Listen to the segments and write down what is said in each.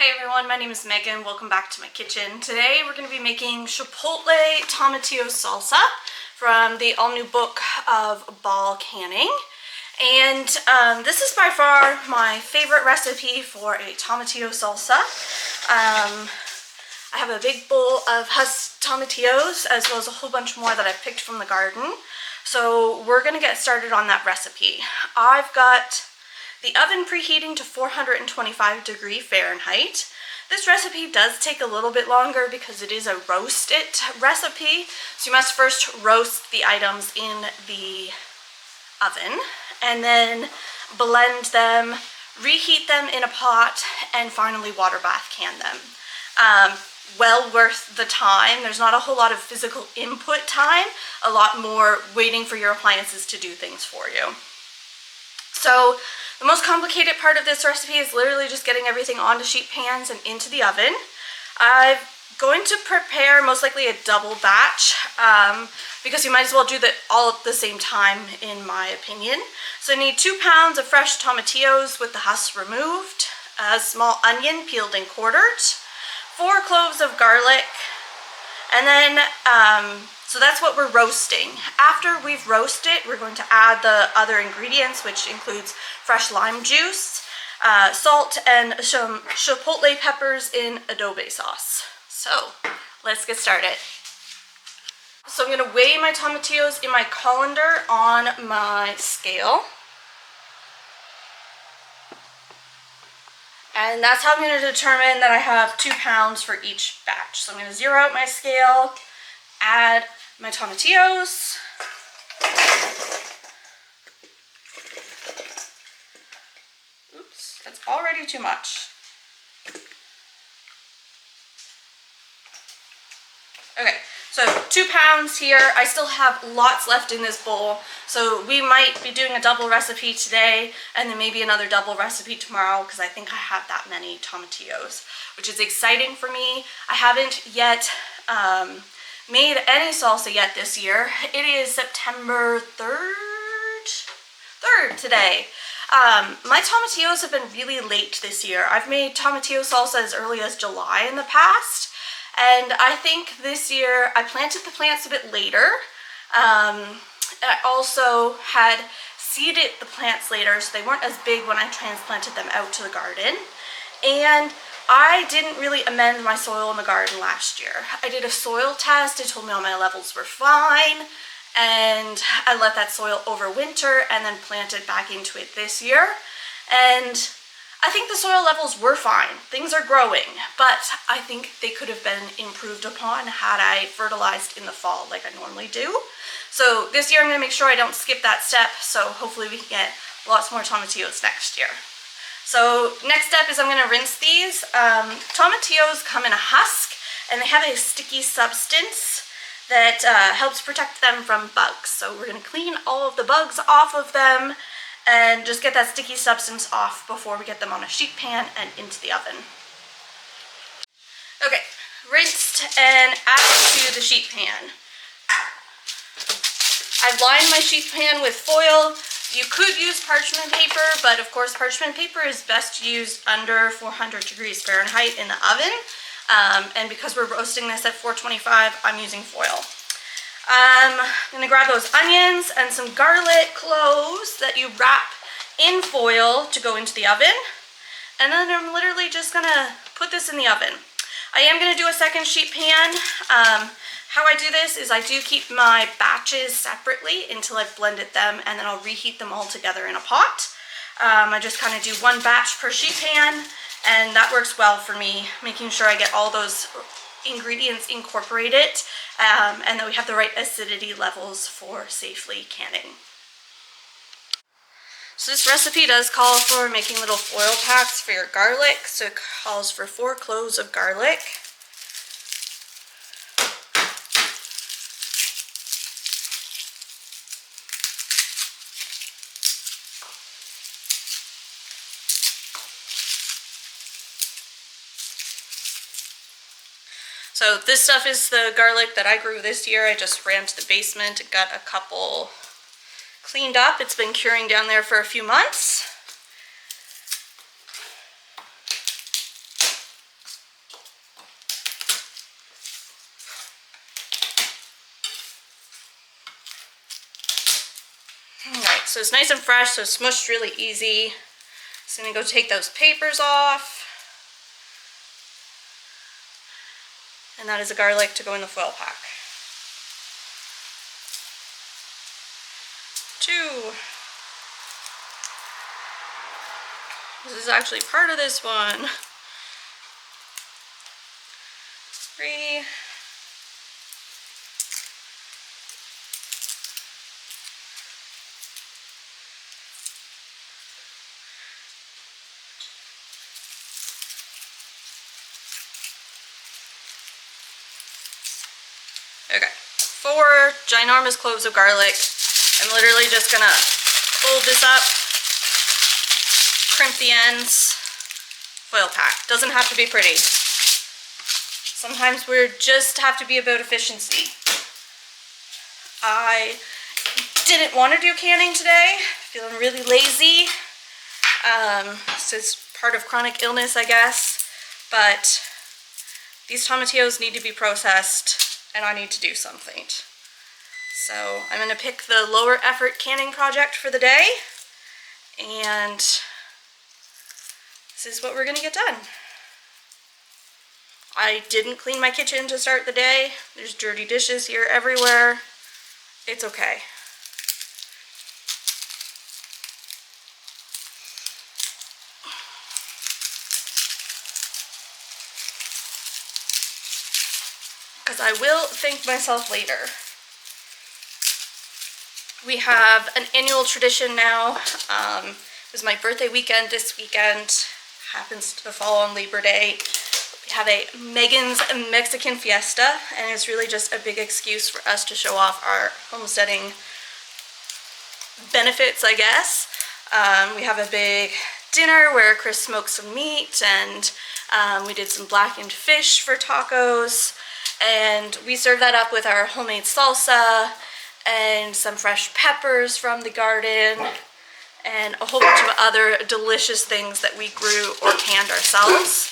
Hey everyone, my name is Megan. Welcome back to my kitchen. Today we're going to be making Chipotle Tomatillo Salsa from the all-new book of ball canning. And this is by far my favorite recipe for a tomatillo salsa. I have a big bowl of husked tomatillos as well as a whole bunch more that I picked from the garden. So we're going to get started on that recipe. I've got the oven preheating to 425°F. This recipe does take a little bit longer because it is a roast it recipe. So you must first roast the items in the oven and then blend them, reheat them in a pot, and finally water bath can them. Well worth the time. There's not a whole lot of physical input time, a lot more waiting for your appliances to do things for you. So the most complicated part of this recipe is literally just getting everything onto sheet pans and into the oven. I'm going to prepare most likely a double batch because you might as well do that all at the same time in my opinion. So I need 2 pounds of fresh tomatillos with the husks removed, a small onion peeled and quartered, 4 cloves of garlic, and then so that's what we're roasting. After we've roasted, we're going to add the other ingredients, which includes fresh lime juice, salt, and some chipotle peppers in adobe sauce. So let's get started. So I'm going to weigh my tomatillos in my colander on my scale. And that's how I'm going to determine that I have 2 pounds for each batch. So I'm going to zero out my scale, add my tomatillos, oops, that's already too much. Okay, so 2 pounds here. I still have lots left in this bowl, so we might be doing a double recipe today and then maybe another double recipe tomorrow because I think I have that many tomatillos, which is exciting for me. I haven't yet made any salsa yet this year. It is September 3rd today. My tomatillos have been really late this year. I've made tomatillo salsa as early as July in the past, and I think this year I planted the plants a bit later. I also had seeded the plants later, so they weren't as big when I transplanted them out to the garden. And I didn't really amend my soil in the garden last year. I did a soil test. It told me all my levels were fine, and I let that soil overwinter and then planted back into it this year. And I think the soil levels were fine. Things are growing, but I think they could have been improved upon had I fertilized in the fall like I normally do. So this year I'm going to make sure I don't skip that step, so hopefully we can get lots more tomatillos next year. So next step is I'm going to rinse these. Tomatillos come in a husk, and they have a sticky substance that helps protect them from bugs. So we're going to clean all of the bugs off of them and just get that sticky substance off before we get them on a sheet pan and into the oven. Okay, rinsed and added to the sheet pan. I've lined my sheet pan with foil. You could use parchment paper, but of course parchment paper is best used under 400°F in the oven. And because we're roasting this at 425, I'm using foil. I'm going to grab those onions and some garlic cloves that you wrap in foil to go into the oven. And then I'm literally just going to put this in the oven. I am going to do a second sheet pan. How I do this is I do keep my batches separately until I've blended them, and then I'll reheat them all together in a pot. I just kind of do 1 batch per sheet pan, and that works well for me, making sure I get all those ingredients incorporated and that we have the right acidity levels for safely canning. So this recipe does call for making little foil packs for your garlic, so it calls for 4 cloves of garlic. So this stuff is the garlic that I grew this year. I just ran to the basement and got a couple cleaned up. It's been curing down there for a few months. So it's nice and fresh, so it's smushed really easy. Just gonna go take those papers off. And that is a garlic to go in the foil pack. 2. This is actually part of this one. 3. Okay, 4 ginormous cloves of garlic. I'm literally just gonna fold this up, crimp the ends, foil pack. Doesn't have to be pretty. Sometimes we just have to be about efficiency. I didn't want to do canning today, feeling really lazy. So it's part of chronic illness, I guess, but these tomatillos need to be processed and I need to do something. So I'm going to pick the lower effort canning project for the day, and this is what we're going to get done. I didn't clean my kitchen to start the day. There's dirty dishes here everywhere. It's okay. Because I will thank myself later. We have an annual tradition now. It was my birthday weekend this weekend. Happens to fall on Labor Day. We have a Megan's Mexican Fiesta, and it's really just a big excuse for us to show off our homesteading benefits, I guess. We have a big dinner where Chris smoked some meat, and we did some blackened fish for tacos, and we serve that up with our homemade salsa and some fresh peppers from the garden and a whole bunch of other delicious things that we grew or canned ourselves,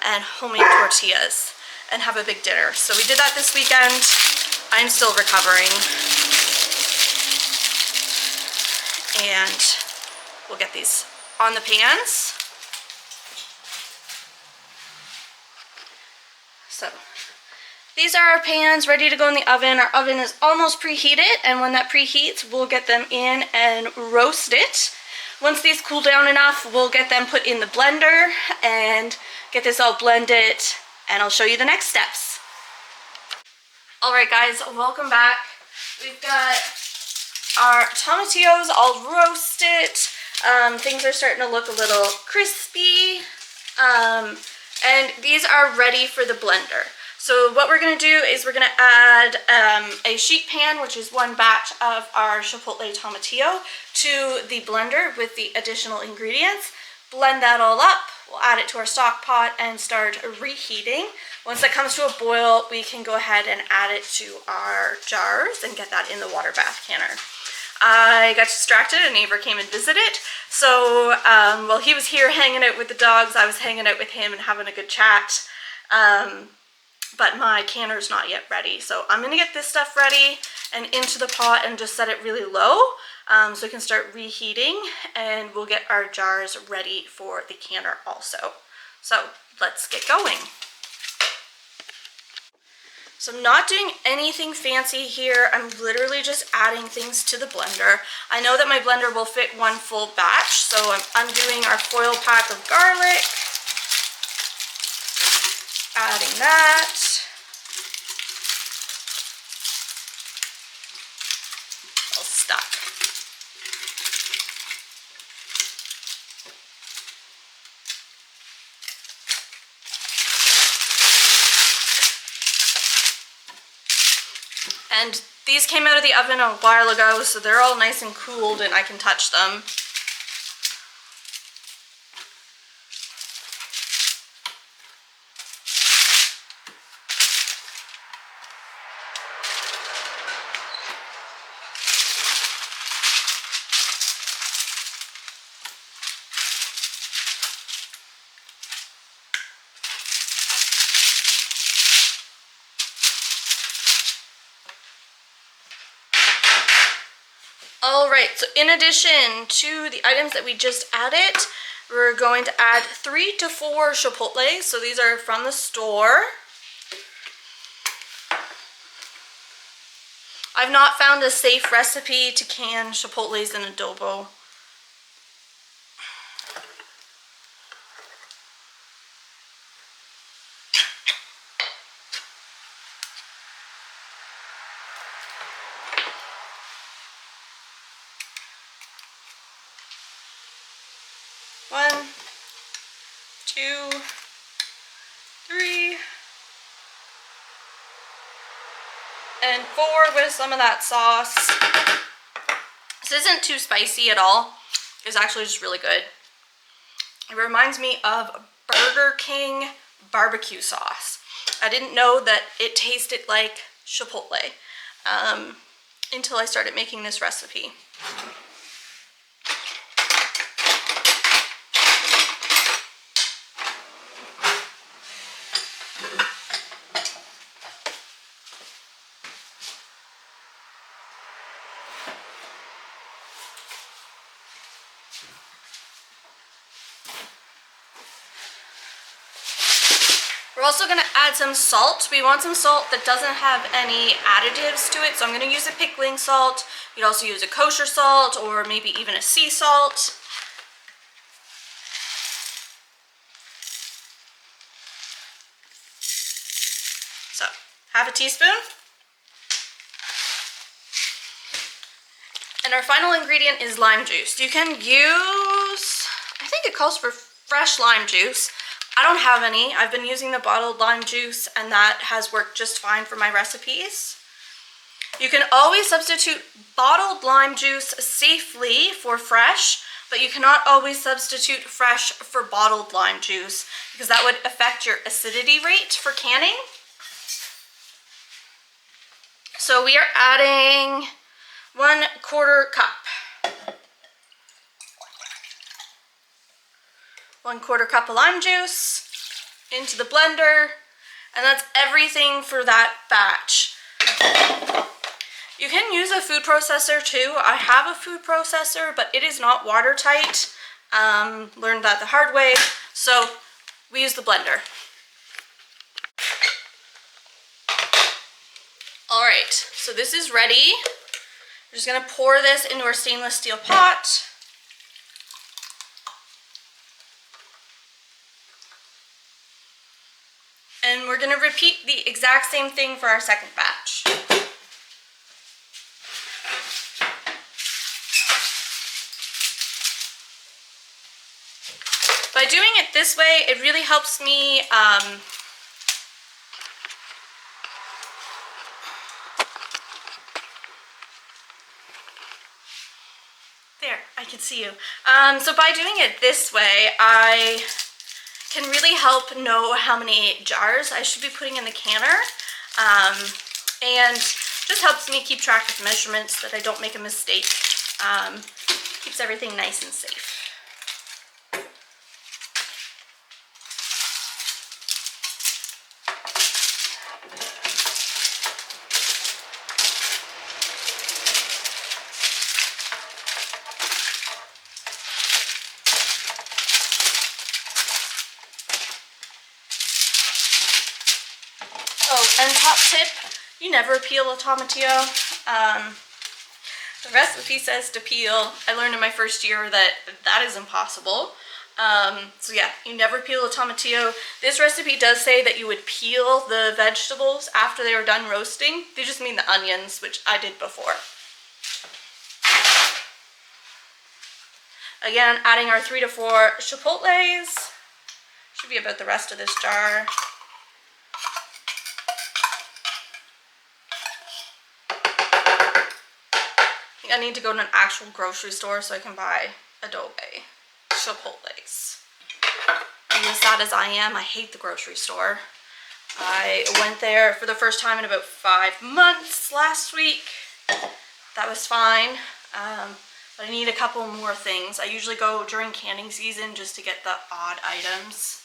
and homemade tortillas, and have a big dinner. So we did that this weekend. I'm still recovering, and we'll get these on the pans. So these are our pans ready to go in the oven. Our oven is almost preheated, and when that preheats, we'll get them in and roast it. Once these cool down enough, we'll get them put in the blender and get this all blended, and I'll show you the next steps. Alright guys, welcome back. We've got our tomatillos all roasted. Things are starting to look a little crispy, and these are ready for the blender. So what we're going to do is we're going to add a sheet pan, which is 1 batch of our Chipotle tomatillo, to the blender with the additional ingredients. Blend that all up. We'll add it to our stock pot and start reheating. Once that comes to a boil, we can go ahead and add it to our jars and get that in the water bath canner. I got distracted, a neighbor came and visited. So while he was here hanging out with the dogs, I was hanging out with him and having a good chat. But my canner's not yet ready. So I'm gonna get this stuff ready and into the pot and just set it really low, so we can start reheating, and we'll get our jars ready for the canner also. So let's get going. So I'm not doing anything fancy here. I'm literally just adding things to the blender. I know that my blender will fit 1 full batch, so I'm undoing our foil pack of garlic. Adding that. All stuck. And these came out of the oven a while ago, so they're all nice and cooled and I can touch them. All right, so in addition to the items that we just added, we're going to add 3 to 4 chipotles. So these are from the store. I've not found a safe recipe to can chipotles in adobo. One, two, three, and 4 with some of that sauce. This isn't too spicy at all. It's actually just really good. It reminds me of Burger King barbecue sauce. I didn't know that it tasted like Chipotle until I started making this recipe. We're also going to add some salt. We want some salt that doesn't have any additives to it, so I'm going to use a pickling salt. You could also use a kosher salt or maybe even a sea salt. So, half a teaspoon. And our final ingredient is lime juice. You can use, I think it calls for fresh lime juice. I don't have any. I've been using the bottled lime juice and that has worked just fine for my recipes. You can always substitute bottled lime juice safely for fresh, but you cannot always substitute fresh for bottled lime juice because that would affect your acidity rate for canning. So we are adding 1/4 cup. 1/4 cup of lime juice into the blender, and that's everything for that batch. You can use a food processor too. I have a food processor, but it is not watertight. Learned that the hard way, so we use the blender. All right, so this is ready. We're just gonna pour this into our stainless steel pot. And we're gonna repeat the exact same thing for our second batch. By doing it this way, it really helps me there, I can see you. So by doing it this way, I can really help know how many jars I should be putting in the canner, and just helps me keep track of measurements that I don't make a mistake. Keeps everything nice and safe. Oh, and top tip, you never peel a tomatillo. The recipe says to peel. I learned in my first year that that is impossible. So yeah, you never peel a tomatillo. This recipe does say that you would peel the vegetables after they were done roasting. They just mean the onions, which I did before. Again, adding our 3 to 4 chipotles. Should be about the rest of this jar. I need to go to an actual grocery store so I can buy adobe chipotles. And as sad as I am, I hate the grocery store. I went there for the first time in about 5 months last week. That was fine, but I need a couple more things. I usually go during canning season just to get the odd items.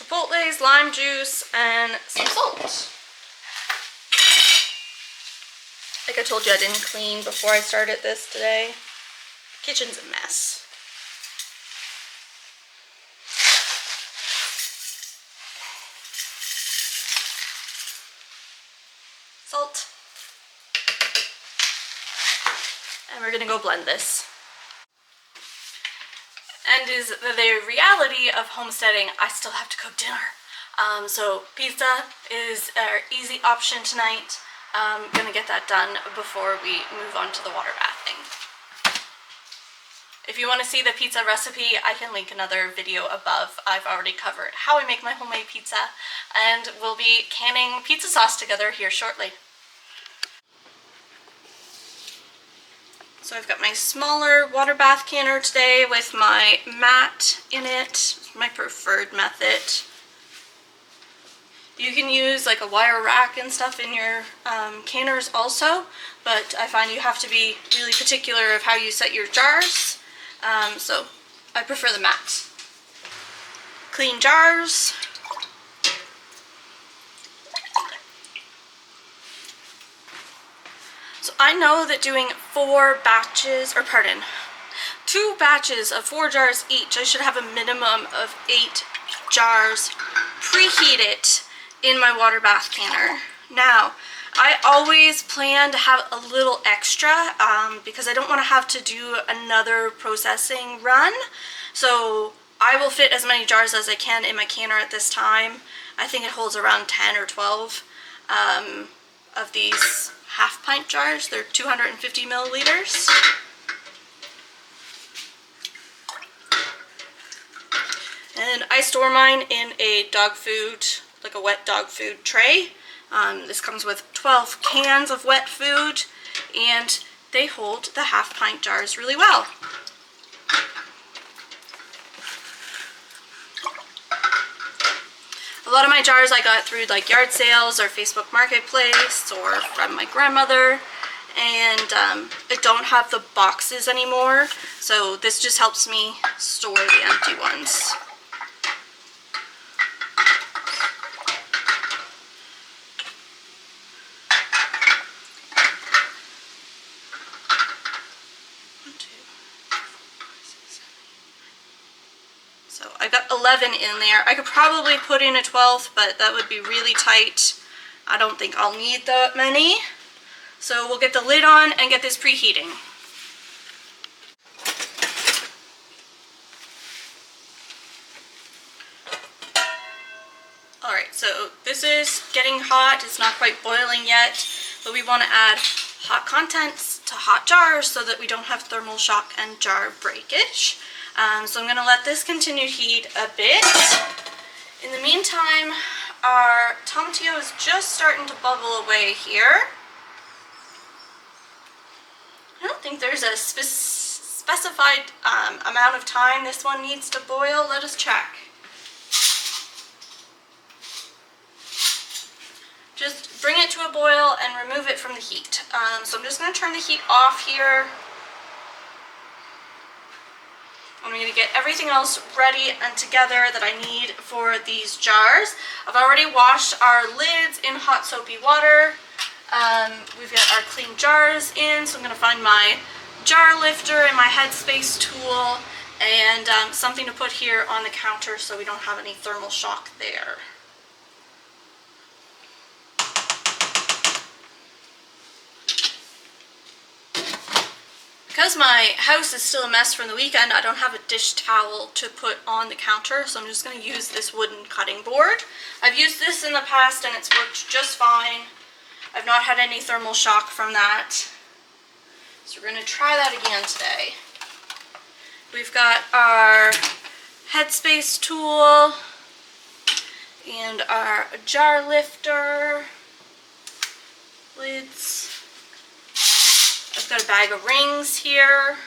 chipotles, lime juice, and some salt. Like I told you, I didn't clean before I started this today. Kitchen's a mess. Salt. And we're gonna go blend this. And is the reality of homesteading, I still have to cook dinner. So pizza is our easy option tonight. I'm gonna get that done before we move on to the water bathing. If you want to see the pizza recipe, I can link another video above. I've already covered how I make my homemade pizza, and we'll be canning pizza sauce together here shortly. So I've got my smaller water bath canner today with my mat in it, my preferred method. You can use like a wire rack and stuff in your canners also, but I find you have to be really particular of how you set your jars, so I prefer the mat. Clean jars. So I know that doing 2 batches of 4 jars each, I should have a minimum of 8 jars preheated in my water bath canner. Now, I always plan to have a little extra because I don't want to have to do another processing run. So I will fit as many jars as I can in my canner at this time. I think it holds around 10 or 12 of these half-pint jars. They're 250 milliliters. And I store mine in a dog food, like a wet dog food tray. This comes with 12 cans of wet food, and they hold the half-pint jars really well. A lot of my jars I got through like yard sales or Facebook Marketplace or from my grandmother, and I don't have the boxes anymore, so this just helps me store the empty ones. So I got 11 in there. I could probably put in a 12th, but that would be really tight. I don't think I'll need that many. So we'll get the lid on and get this preheating. Alright, so this is getting hot. It's not quite boiling yet, but we want to add hot contents to hot jars so that we don't have thermal shock and jar breakage. So I'm going to let this continue to heat a bit. In the meantime, our tomatillo is just starting to bubble away here. I don't think there's a specified amount of time this one needs to boil. Let us check. Just bring it to a boil and remove it from the heat. So I'm just going to turn the heat off here. I'm going to get everything else ready and together that I need for these jars. I've already washed our lids in hot soapy water. We've got our clean jars in, so I'm going to find my jar lifter and my headspace tool and something to put here on the counter so we don't have any thermal shock there. Because my house is still a mess from the weekend, I don't have a dish towel to put on the counter, so I'm just going to use this wooden cutting board. I've used this in the past and it's worked just fine. I've not had any thermal shock from that. So we're going to try that again today. We've got our headspace tool and our jar lifter, lids. I've got a bag of rings here.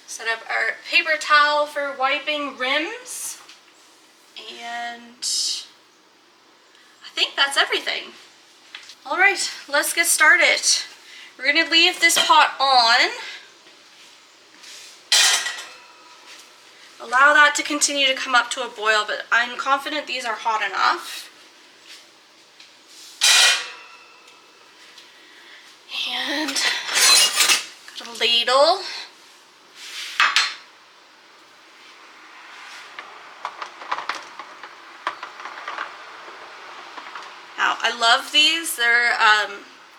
Set up our paper towel for wiping rims. And I think that's everything. All right, let's get started. We're going to leave this pot on. Allow that to continue to come up to a boil, but I'm confident these are hot enough. And got a ladle. Now, I love these. They're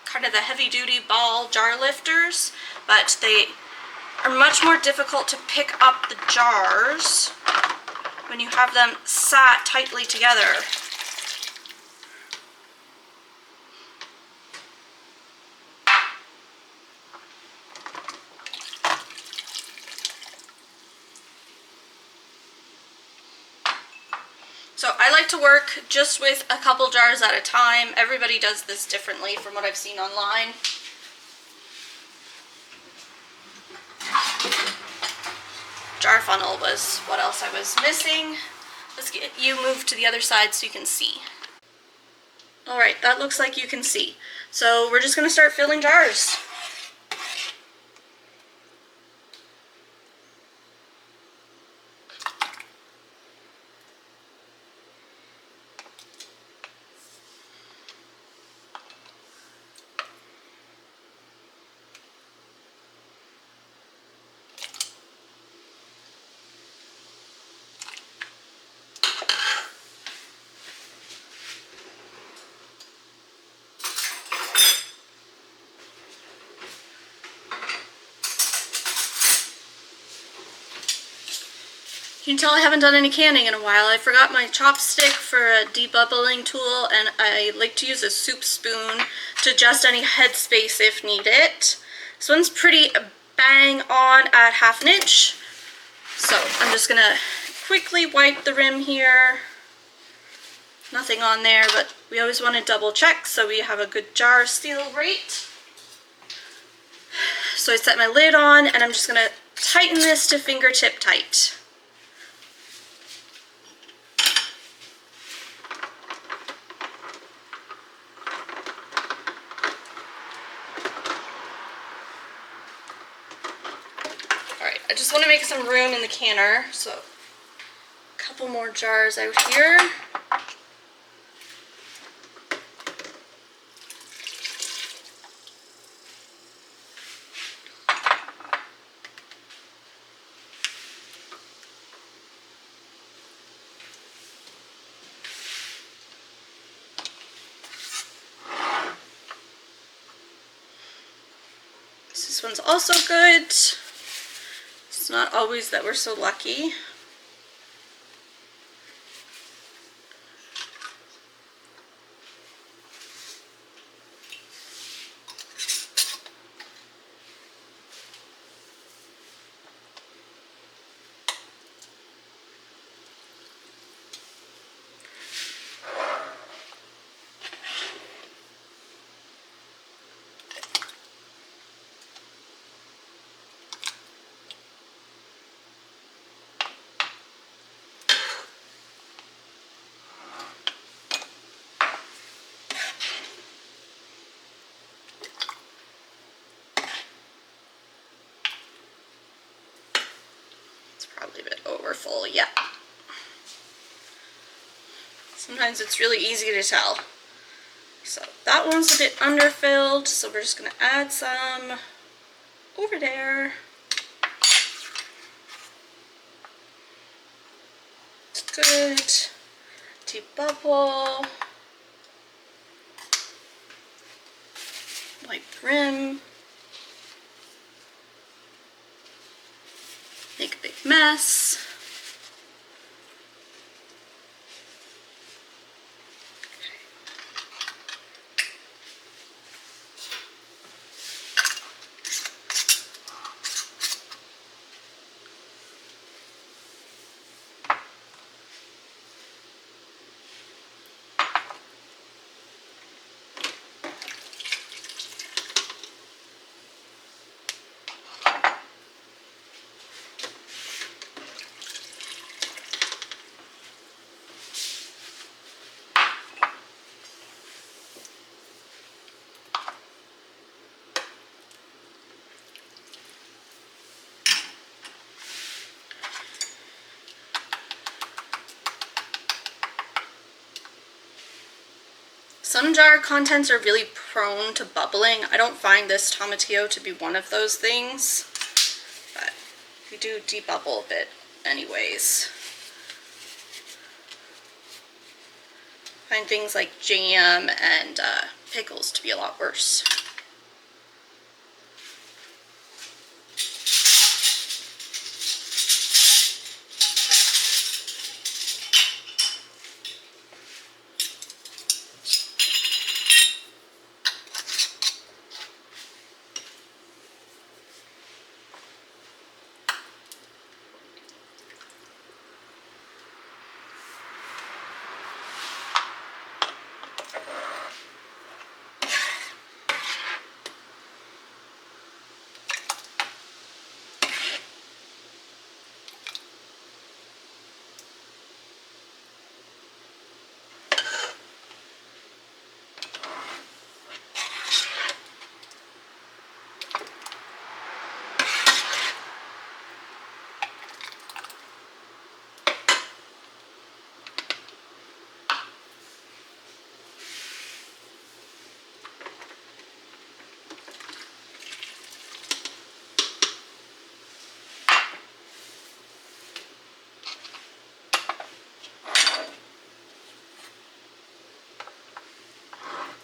kind of the heavy-duty ball jar lifters, but they are much more difficult to pick up the jars when you have them sat tightly together. So I like to work just with a couple jars at a time. Everybody does this differently from what I've seen online. Jar funnel was what else I was missing. Let's get you moved to the other side so you can see. Alright, that looks like you can see. So we're just going to start filling jars. You can tell I haven't done any canning in a while. I forgot my chopstick for a debubbling tool, and I like to use a soup spoon to adjust any headspace if needed. This one's pretty bang on at 1/2 inch. So I'm just gonna quickly wipe the rim here. Nothing on there, but we always want to double check so we have a good jar seal rate. So I set my lid on, and I'm just gonna tighten this to fingertip tight. I just want to make some room in the canner, so a couple more jars out here. This one's also good. It's not always that we're so lucky. Probably a bit over full, yeah. Sometimes it's really easy to tell. So that one's a bit underfilled, so we're just going to add some over there. Good. Debubble. Wipe the rim. Make a big mess. Some jar contents are really prone to bubbling. I don't find this Tomatillo to be one of those things, but we do debubble a bit anyways. I find things like jam and pickles to be a lot worse.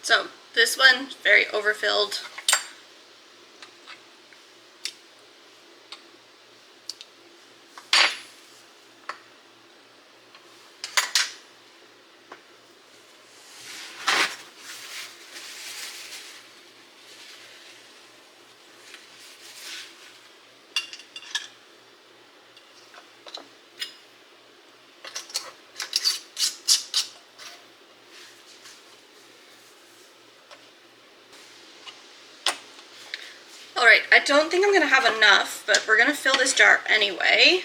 So this one, very overfilled. Alright, I don't think I'm going to have enough, but we're going to fill this jar anyway.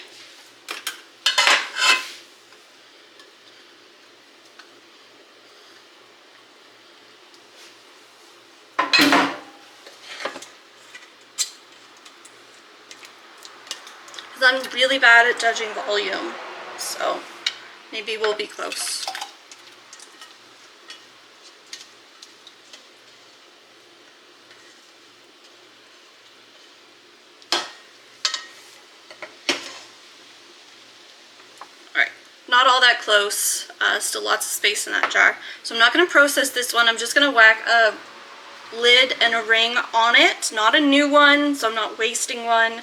Because I'm really bad at judging volume, so maybe we'll be close. Not all that close, still lots of space in that jar. So I'm not going to process this one, I'm just going to whack a lid and a ring on it, not a new one, so I'm not wasting one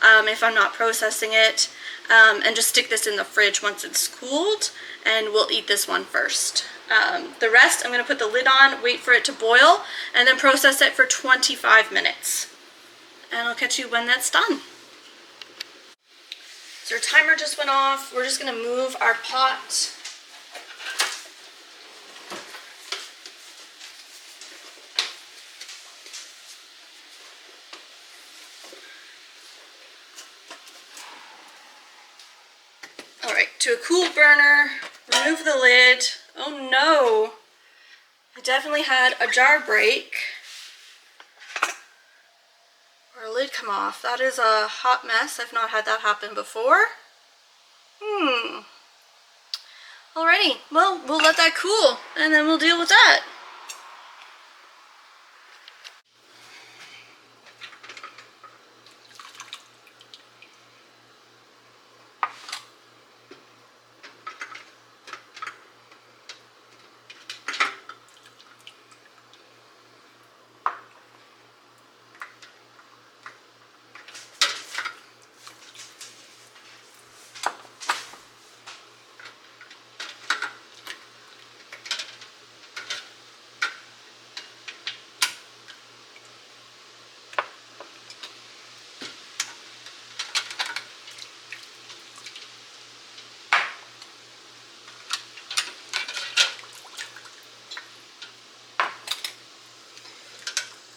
if I'm not processing it, and just stick this in the fridge once it's cooled, and we'll eat this one first. The rest I'm going to put the lid on, wait for it to boil, and then process it for 25 minutes. And I'll catch you when that's done. So our timer just went off. We're just going to move our pot. All right, to a cool burner, remove the lid. Oh no, I definitely had a jar break. Or a lid come off. That is a hot mess. I've not had that happen before. Alrighty, well, we'll let that cool and then we'll deal with that.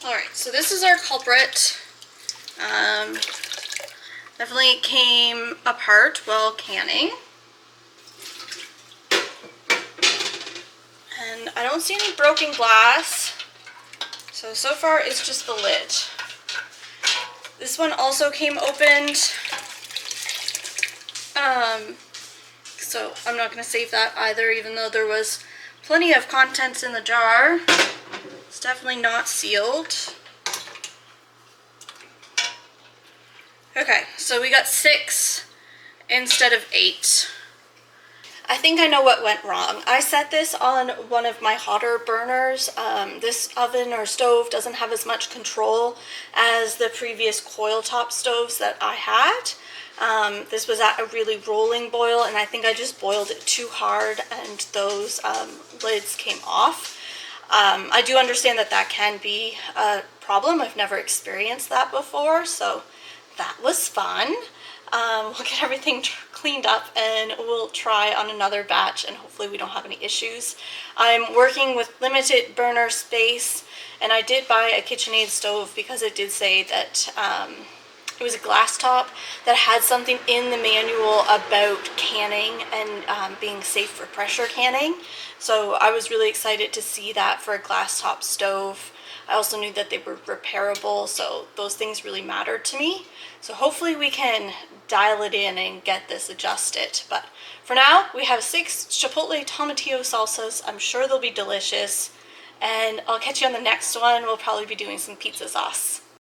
Alright, so this is our culprit. Definitely came apart while canning. And I don't see any broken glass. So far it's just the lid. This one also came opened. so I'm not going to save that either, even though there was plenty of contents in the jar. It's definitely not sealed. Okay, so we got 6 instead of 8. I think I know what went wrong. I set this on one of my hotter burners. This oven or stove doesn't have as much control as the previous coil top stoves that I had. This was at a really rolling boil, and I think I just boiled it too hard and those lids came off. I do understand that that can be a problem. I've never experienced that before, so that was fun. We'll get everything cleaned up and we'll try on another batch, and hopefully we don't have any issues. I'm working with limited burner space, and I did buy a KitchenAid stove because it did say that it was a glass top that had something in the manual about canning and being safe for pressure canning. So I was really excited to see that for a glass top stove. I also knew that they were repairable, so those things really mattered to me. So hopefully we can dial it in and get this adjusted. But for now, we have 6 Chipotle Tomatillo salsas. I'm sure they'll be delicious. And I'll catch you on the next one. We'll probably be doing some pizza sauce.